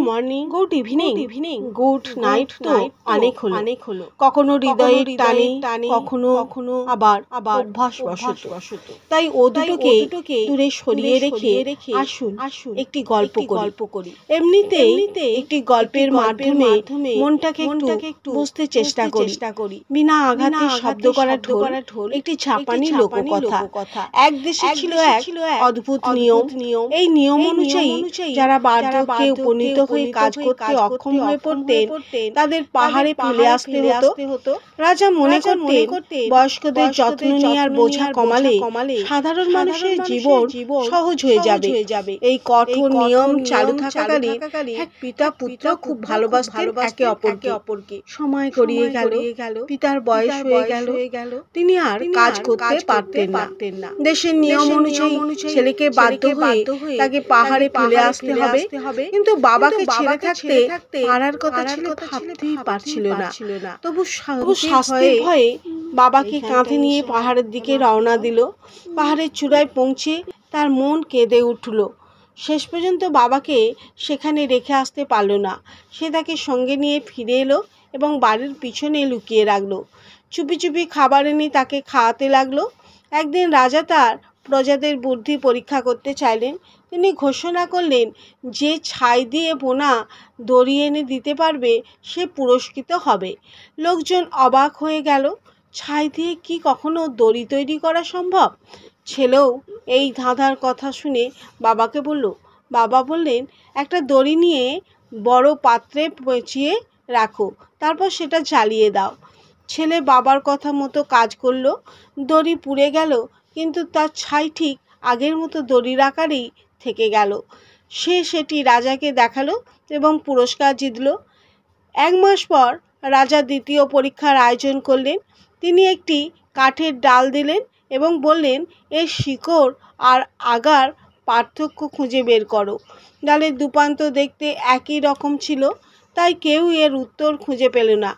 Morning, good evening, good night তো অনেক হলো। কখনো হৃদয়ের টানে, কখনো আবার অভ্যাসবশত। তাই ও দুটোকে দূরে সরিয়ে রেখে আসুন একটি গল্প করি। এমনিতেই একটি গল্পের মাধ্যমে মনটাকে একটু বুঝতে চেষ্টা করি। বিনা আঘাতে শব্দ করা ঢোল একটি ঝাঁপানি লোককথা। এক দেশে ছিল এক অদ্ভুত নিয়ম। এই নিয়ম অনুযায়ী যারা বার্ধক্যে উপনীত হয়ে কাজ করতে অক্ষম হয়ে পড়তেন তাদের পাহাড়ে ফেলে আসতে হতো। রাজা মনে করতেন বয়স্কদের যত্ন নেওয়ার বোঝা কমালে সাধারণ মানুষের জীবন সহজ হয়ে যাবে। এই কঠোর নিয়ম চালু থাকাকালীন এক পিতা পুত্র খুব ভালোবাসতেন একে অপরকে। সময় গড়িয়ে গেল, পিতার বয়স হয়ে গেল, তিনি আর কাজ করতে পারতেন না। দেশের নিয়ম অনুযায়ী ছেলেকে বাধ্য হয়ে তাকে পাহাড়ে ফেলে আসতে হবে, কিন্তু বাবাকে ছেড়ে থাকতে পারার কথা ছেলে ভাবতেই পারছিল না। তবু শাস্তির ভয়ে বাবাকে কাঁধে নিয়ে পাহাড়ের দিকে রওনা দিল। পাহাড়ের চূড়ায় পৌঁছে তার মন কেঁদে উঠল। শেষ পর্যন্ত বাবাকে সেখানে রেখে আসতে পারল না। সে তাকে সঙ্গে নিয়ে ফিরে এলো এবং বাড়ির পিছনে লুকিয়ে রাখলো। চুপি চুপি খাবার এনে তাকে খাওয়াতে লাগলো। একদিন রাজা তার প্রজাদের বুদ্ধি পরীক্ষা করতে চাইলেন। তিনি ঘোষণা করলেন, যে ছাই দিয়ে বোনা দড়ি এনে দিতে পারবে সে পুরস্কৃত হবে। লোকজন অবাক হয়ে গেল। ছাই দিয়ে কি কখনো দড়ি তৈরি করা সম্ভব? ছেলেও এই ধাঁধার কথা শুনে বাবাকে বলল। বাবা বললেন, একটা দড়ি নিয়ে বড় পাত্রে পেঁচিয়ে রাখো, তারপর সেটা জ্বালিয়ে দাও। ছেলে বাবার কথা মতো কাজ করলো। দড়ি পুড়ে গেল, কিন্তু তার ছাই ঠিক আগের মতো দড়ির আকারেই থেকে গেল। সে সেটি রাজাকে দেখালো এবং পুরস্কার জিতল। 1 মাস পর রাজা দ্বিতীয় পরীক্ষার আয়োজন করলেন। তিনি একটি কাঠের ডাল দিলেন এবং বললেন, এর শিকড় আর আগার পার্থক্য খুঁজে বের করো। ডালের দুপ্রান্ত দেখতে একই রকম ছিল, তাই কেউ এর উত্তর খুঁজে পেল না।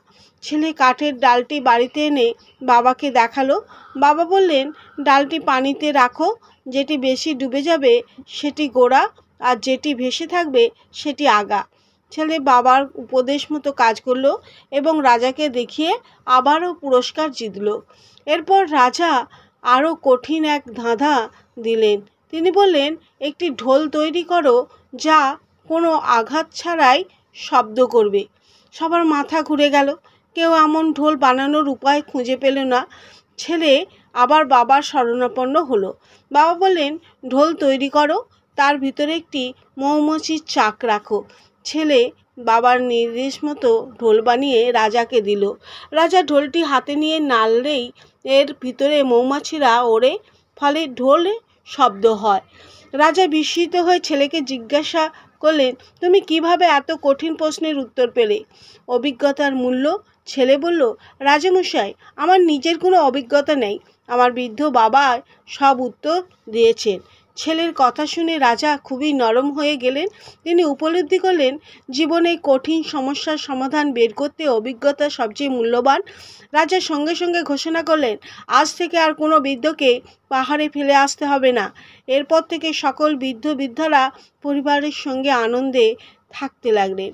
ছেলে কাঠের ডালটি বাড়িতে এনে বাবাকে দেখালো। বাবা বললেন, ডালটি পানিতে রাখো, যেটি বেশি ডুবে যাবে সেটি গোড়া, আর যেটি ভেসে থাকবে সেটি আগা। ছেলে বাবার উপদেশ মতো কাজ করলো এবং রাজাকে দেখিয়ে আবারও পুরস্কার জিতল। এরপর রাজা আরও কঠিন এক ধাঁধা দিলেন। তিনি বললেন, একটি ঢোল তৈরি করো যা কোনো আঘাত ছাড়াই শব্দ করবে। সবার মাথা ঘুরে গেল। কেউ এমন ঢোল বানানোর উপায় খুঁজে পেল না। ছেলে আবার বাবার শরণাপন্ন হলো। বাবা বললেন, ঢোল তৈরি করো, তার ভিতরে একটি মৌমাছির চাক রাখো। ছেলে বাবার নির্দেশ মতো ঢোল বানিয়ে রাজাকে দিল। রাজা ঢোলটি হাতে নিয়ে নাড়লেই এর ভিতরে মৌমাছিরা ওড়ে, ফলে ঢোলে শব্দ হয়। রাজা বিস্মিত হয়ে ছেলেকে জিজ্ঞাসা করলেন, তুমি কিভাবে এত কঠিন প্রশ্নের উত্তর পেলে? অভিজ্ঞতার মূল্য। ছেলে বলল, রাজামশাই, আমার নিজের কোনো অভিজ্ঞতা নেই, আমার বৃদ্ধ বাবা সব উত্তর দিয়েছেন। ছেলের কথা শুনে রাজা খুবই নরম হয়ে গেলেন। তিনি উপলব্ধি করলেন, জীবনে কঠিন সমস্যার সমাধান বের করতে অভিজ্ঞতা সবচেয়ে মূল্যবান। রাজা সঙ্গে সঙ্গে ঘোষণা করলেন, আজ থেকে আর কোনো বৃদ্ধকে পাহাড়ে ফেলে আসতে হবে না। এরপর থেকে সকল বৃদ্ধরা পরিবারের সঙ্গে আনন্দে থাকতে লাগলেন।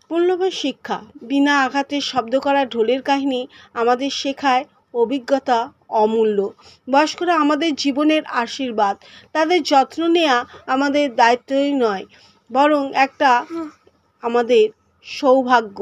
মূল্যবান শিক্ষা। বিনা আঘাতে শব্দ করা ঢোলের কাহিনী আমাদের শেখায় অভিজ্ঞতা অমূল্য। বয়স্করা আমাদের জীবনের আশীর্বাদ। তাদের যত্ন নেওয়া আমাদের দায়িত্বই নয়, বরং একটা আমাদের সৌভাগ্য।